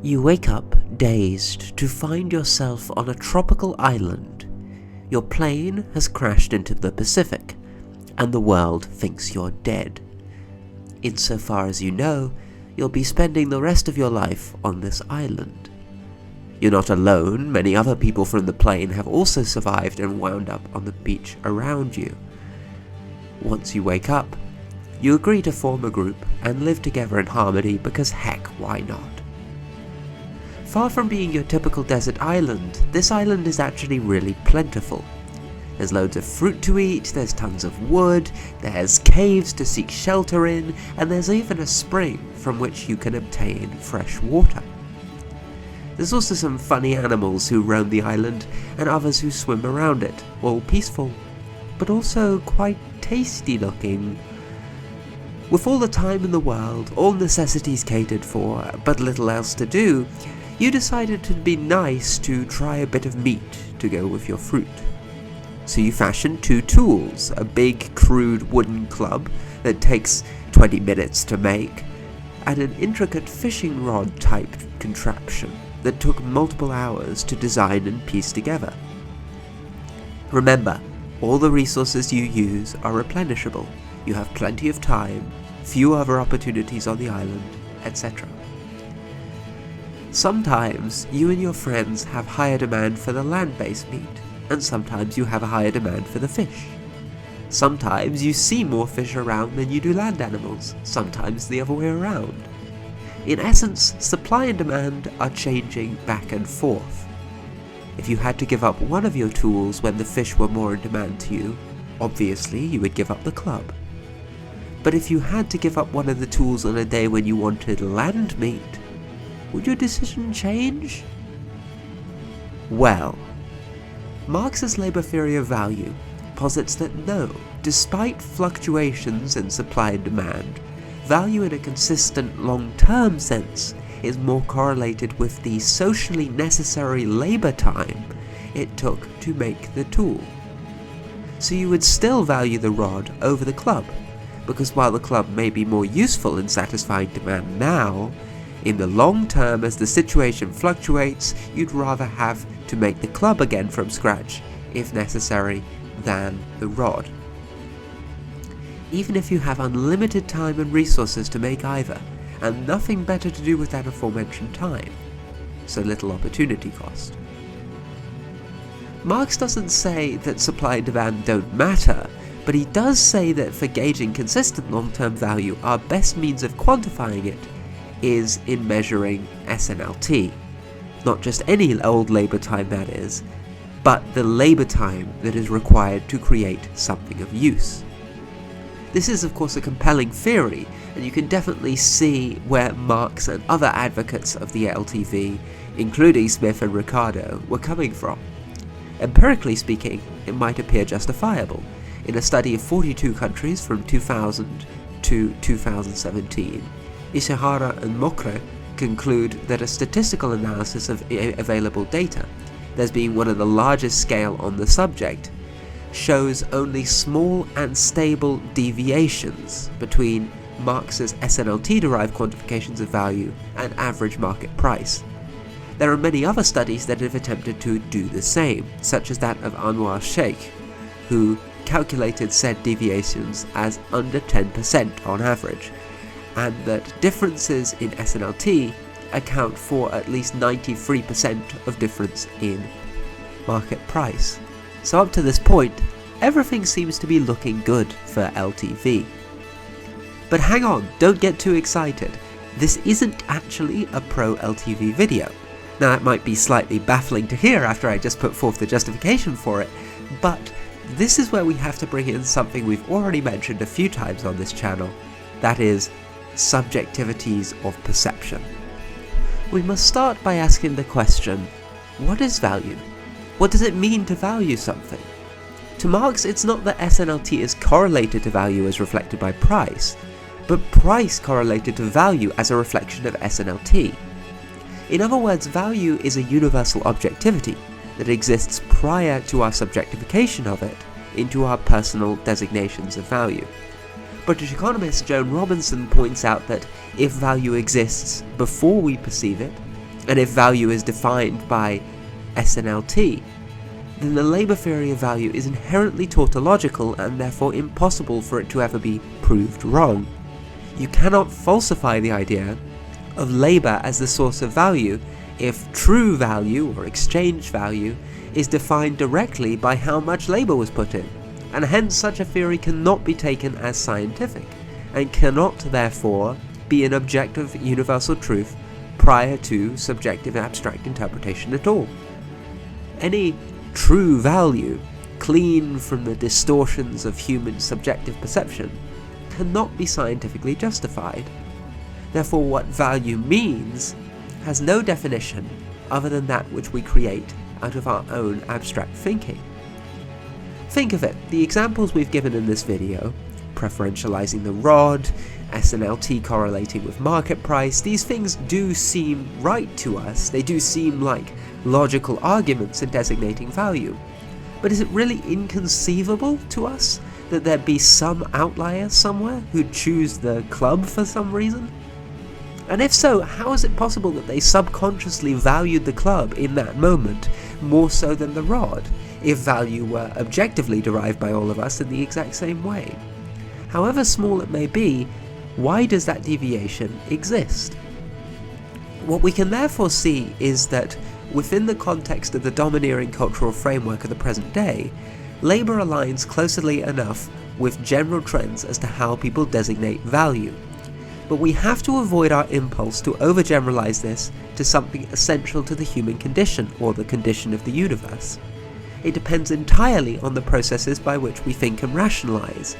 You wake up dazed to find yourself on a tropical island. Your plane has crashed into the Pacific, and the world thinks you're dead. Insofar as you know, you'll be spending the rest of your life on this island. You're not alone, many other people from the plane have also survived and wound up on the beach around you. Once you wake up, you agree to form a group and live together in harmony because heck, why not? Far from being your typical desert island, this island is actually really plentiful. There's loads of fruit to eat, there's tons of wood, there's caves to seek shelter in, and there's even a spring from which you can obtain fresh water. There's also some funny animals who roam the island, and others who swim around it, all peaceful, but also quite tasty looking. With all the time in the world, all necessities catered for, but little else to do, you decided it'd be nice to try a bit of meat to go with your fruit. So you fashioned two tools, a big crude wooden club that takes 20 minutes to make, and an intricate fishing rod type contraption that took multiple hours to design and piece together. Remember, all the resources you use are replenishable. You have plenty of time, few other opportunities on the island, etc. Sometimes you and your friends have higher demand for the land-based meat, and sometimes you have a higher demand for the fish. Sometimes you see more fish around than you do land animals, sometimes the other way around. In essence, supply and demand are changing back and forth. If you had to give up one of your tools when the fish were more in demand to you, obviously you would give up the club. But if you had to give up one of the tools on a day when you wanted land meat, would your decision change? Well, Marx's labour theory of value posits that no, despite fluctuations in supply and demand, value in a consistent long-term sense is more correlated with the socially necessary labour time it took to make the tool. So you would still value the rod over the club, because while the club may be more useful in satisfying demand now, in the long term, as the situation fluctuates, you'd rather have to make the club again from scratch, if necessary, than the rod. Even if you have unlimited time and resources to make either, and nothing better to do with that aforementioned time, so little opportunity cost. Marx doesn't say that supply and demand don't matter, but he does say that for gauging consistent long-term value, our best means of quantifying it is in measuring SNLT. Not just any old labour time, that is, but the labour time that is required to create something of use. This is of course a compelling theory, and you can definitely see where Marx and other advocates of the LTV, including Smith and Ricardo, were coming from. Empirically speaking, it might appear justifiable. In a study of 42 countries from 2000 to 2017, Ishihara and Mokre conclude that a statistical analysis of available data, there's being one of the largest scale on the subject, shows only small and stable deviations between Marx's SNLT-derived quantifications of value and average market price. There are many other studies that have attempted to do the same, such as that of Anwar Sheikh, who calculated said deviations as under 10% on average, and that differences in SNLT account for at least 93% of difference in market price. So up to this point, everything seems to be looking good for LTV. But hang on, don't get too excited. This isn't actually a pro-LTV video. Now that might be slightly baffling to hear after I just put forth the justification for it, but this is where we have to bring in something we've already mentioned a few times on this channel, that is, subjectivities of perception. We must start by asking the question, what is value? What does it mean to value something? To Marx, it's not that SNLT is correlated to value as reflected by price, but price correlated to value as a reflection of SNLT. In other words, value is a universal objectivity that exists prior to our subjectification of it into our personal designations of value. British economist Joan Robinson points out that if value exists before we perceive it, And if value is defined by SNLT, then the labour theory of value is inherently tautological and therefore impossible for it to ever be proved wrong. You cannot falsify the idea of labour as the source of value if true value or exchange value is defined directly by how much labour was put in, and hence such a theory cannot be taken as scientific, and cannot therefore be an objective universal truth prior to subjective abstract interpretation at all. Any true value, clean from the distortions of human subjective perception, cannot be scientifically justified. Therefore, what value means has no definition other than that which we create out of our own abstract thinking. Think of it, the examples we've given in this video, preferentializing the rod, SNLT correlating with market price, these things do seem right to us, they do seem like logical arguments in designating value. But is it really inconceivable to us that there be some outlier somewhere who'd choose the club for some reason? And if so, how is it possible that they subconsciously valued the club in that moment more so than the rod, if value were objectively derived by all of us in the exact same way? However small it may be, why does that deviation exist? What we can therefore see is that within the context of the domineering cultural framework of the present day, labour aligns closely enough with general trends as to how people designate value. But we have to avoid our impulse to overgeneralize this to something essential to the human condition, or the condition of the universe. It depends entirely on the processes by which we think and rationalize,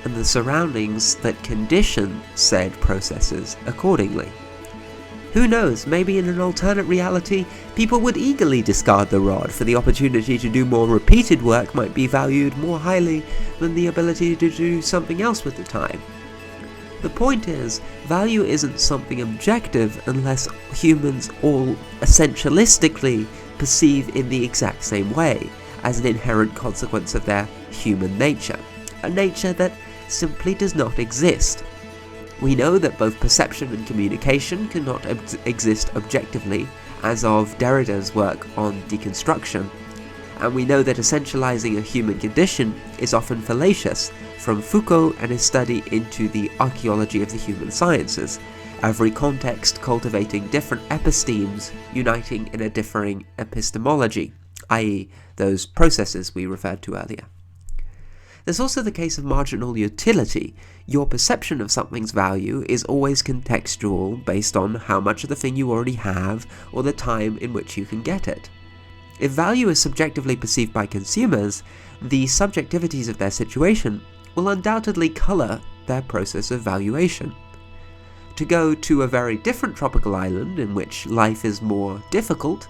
and the surroundings that condition said processes accordingly. Who knows, maybe in an alternate reality, people would eagerly discard the rod, for the opportunity to do more repeated work might be valued more highly than the ability to do something else with the time. The point is, value isn't something objective unless humans all essentialistically perceive in the exact same way, as an inherent consequence of their human nature, a nature that simply does not exist. We know that both perception and communication cannot exist objectively, as of Derrida's work on deconstruction, and we know that essentializing a human condition is often fallacious, from Foucault and his study into the archaeology of the human sciences, every context cultivating different epistemes uniting in a differing epistemology, i.e. those processes we referred to earlier. There's also the case of marginal utility. Your perception of something's value is always contextual, based on how much of the thing you already have, or the time in which you can get it. If value is subjectively perceived by consumers, the subjectivities of their situation will undoubtedly colour their process of valuation. To go to a very different tropical island in which life is more difficult,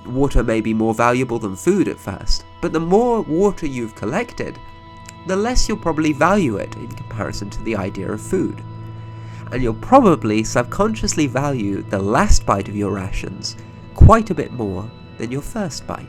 water may be more valuable than food at first, but the more water you've collected, the less you'll probably value it in comparison to the idea of food. And you'll probably subconsciously value the last bite of your rations quite a bit more than your first bite.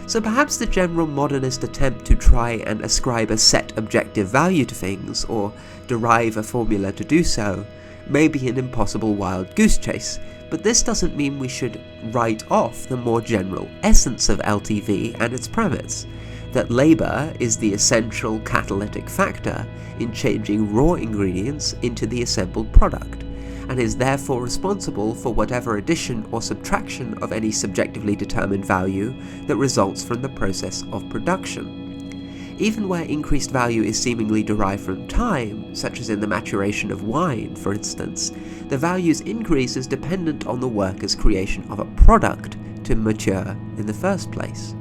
So perhaps the general modernist attempt to try and ascribe a set objective value to things, or derive a formula to do so, may be an impossible wild goose chase, but this doesn't mean we should write off the more general essence of LTV and its premise, that labour is the essential catalytic factor in changing raw ingredients into the assembled product, and is therefore responsible for whatever addition or subtraction of any subjectively determined value that results from the process of production. Even where increased value is seemingly derived from time, such as in the maturation of wine, for instance, the value's increase is dependent on the worker's creation of a product to mature in the first place.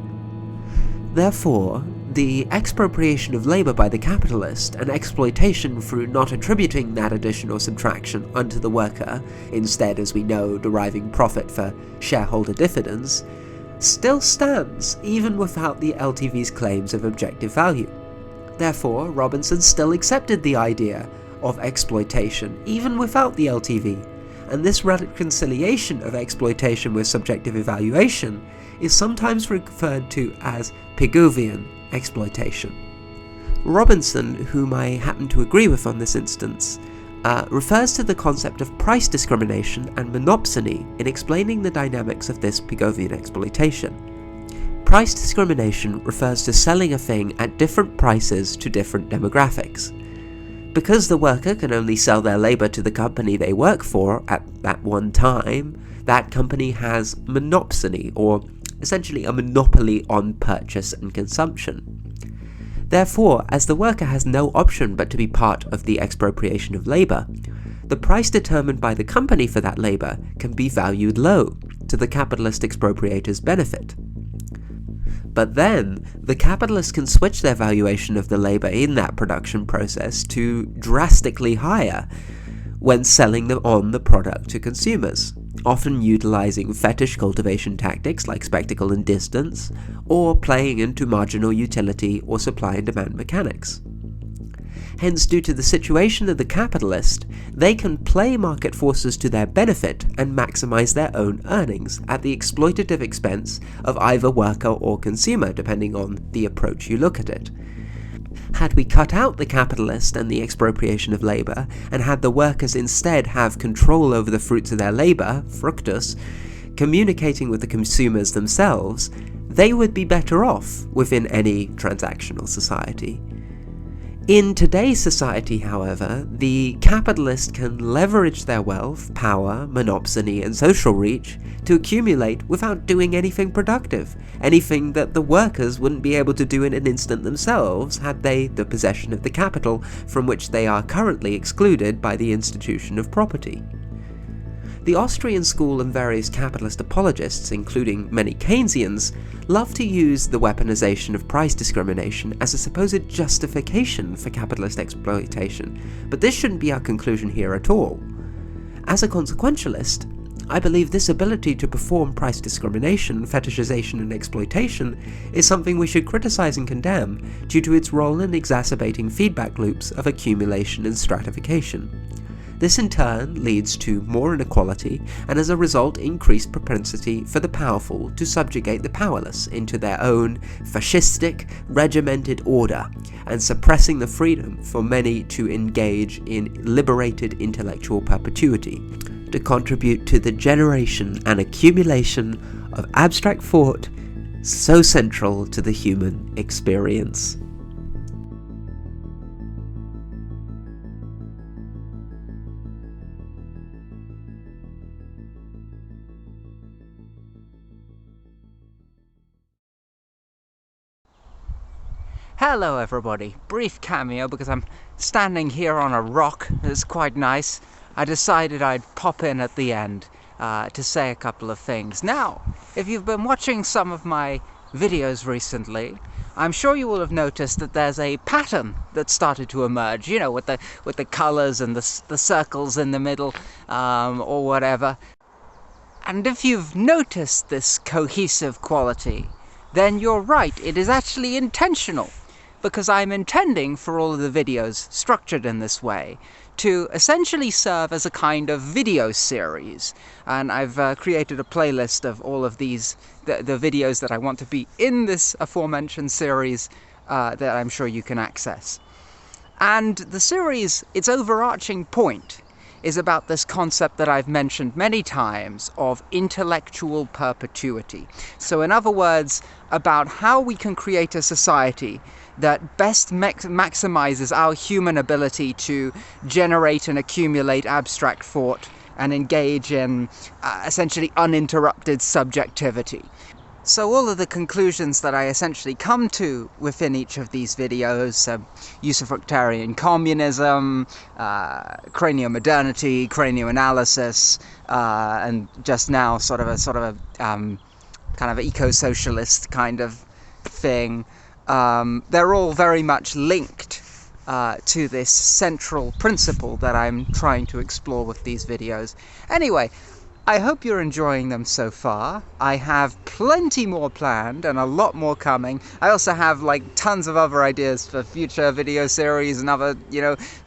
Therefore, the expropriation of labour by the capitalist and exploitation through not attributing that addition or subtraction unto the worker, instead, as we know, deriving profit for shareholder dividends, still stands even without the LTV's claims of objective value. Therefore, Robinson still accepted the idea of exploitation even without the LTV, and this reconciliation of exploitation with subjective evaluation is sometimes referred to as Pigouvian exploitation. Robinson, whom I happen to agree with on this instance, refers to the concept of price discrimination and monopsony in explaining the dynamics of this Pigouvian exploitation. Price discrimination refers to selling a thing at different prices to different demographics. Because the worker can only sell their labour to the company they work for at that one time, that company has monopsony, or essentially a monopoly on purchase and consumption. Therefore, as the worker has no option but to be part of the expropriation of labour, the price determined by the company for that labour can be valued low, to the capitalist expropriator's benefit. But then, the capitalists can switch their valuation of the labour in that production process to drastically higher when selling on the product to consumers, often utilising fetish cultivation tactics like spectacle and distance, or playing into marginal utility or supply and demand mechanics. Hence, due to the situation of the capitalist, they can play market forces to their benefit and maximise their own earnings at the exploitative expense of either worker or consumer, depending on the approach you look at it. Had we cut out the capitalist and the expropriation of labour, and had the workers instead have control over the fruits of their labour, fructus, communicating with the consumers themselves, they would be better off within any transactional society. In today's society, however, the capitalist can leverage their wealth, power, monopsony, and social reach to accumulate without doing anything productive, anything that the workers wouldn't be able to do in an instant themselves had they the possession of the capital from which they are currently excluded by the institution of property. The Austrian school and various capitalist apologists, including many Keynesians, love to use the weaponization of price discrimination as a supposed justification for capitalist exploitation, but this shouldn't be our conclusion here at all. As a consequentialist, I believe this ability to perform price discrimination, fetishization, and exploitation is something we should criticize and condemn due to its role in exacerbating feedback loops of accumulation and stratification. This in turn leads to more inequality and as a result increased propensity for the powerful to subjugate the powerless into their own fascistic, regimented order, and suppressing the freedom for many to engage in liberated intellectual perpetuity, to contribute to the generation and accumulation of abstract thought so central to the human experience. Hello everybody, brief cameo because I'm standing here on a rock. It's quite nice. I decided I'd pop in at the end to say a couple of things. Now, if you've been watching some of my videos recently, I'm sure you will have noticed that there's a pattern that started to emerge, you know, with the colours and the circles in the middle, or whatever. And if you've noticed this cohesive quality, then you're right, it is actually intentional. Because I'm intending for all of the videos structured in this way to essentially serve as a kind of video series. And I've created a playlist of all of these, the videos that I want to be in this aforementioned series that I'm sure you can access. And the series, its overarching point is about this concept that I've mentioned many times of intellectual perpetuity. So in other words, about how we can create a society that best maximizes our human ability to generate and accumulate abstract thought and engage in essentially uninterrupted subjectivity. So all of the conclusions that I essentially come to within each of these videos, usufructarian communism, craniomodernity, cranioanalysis, and just now sort of a kind of eco-socialist kind of thing, they're all very much linked to this central principle that I'm trying to explore with these videos. Anyway, I hope you're enjoying them so far. I have plenty more planned and a lot more coming. I also have tons of other ideas for future video series and other,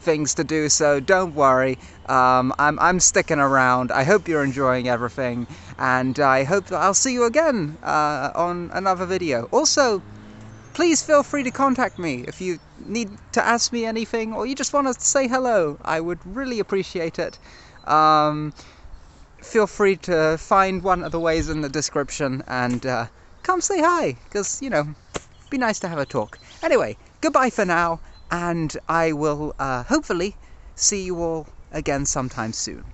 things to do, so don't worry. I'm sticking around. I hope you're enjoying everything, and I hope that I'll see you again on another video. Also, please feel free to contact me if you need to ask me anything or you just want to say hello. I would really appreciate it. Feel free to find one of the ways in the description and come say hi, because, be nice to have a talk. Anyway, goodbye for now, and I will hopefully see you all again sometime soon.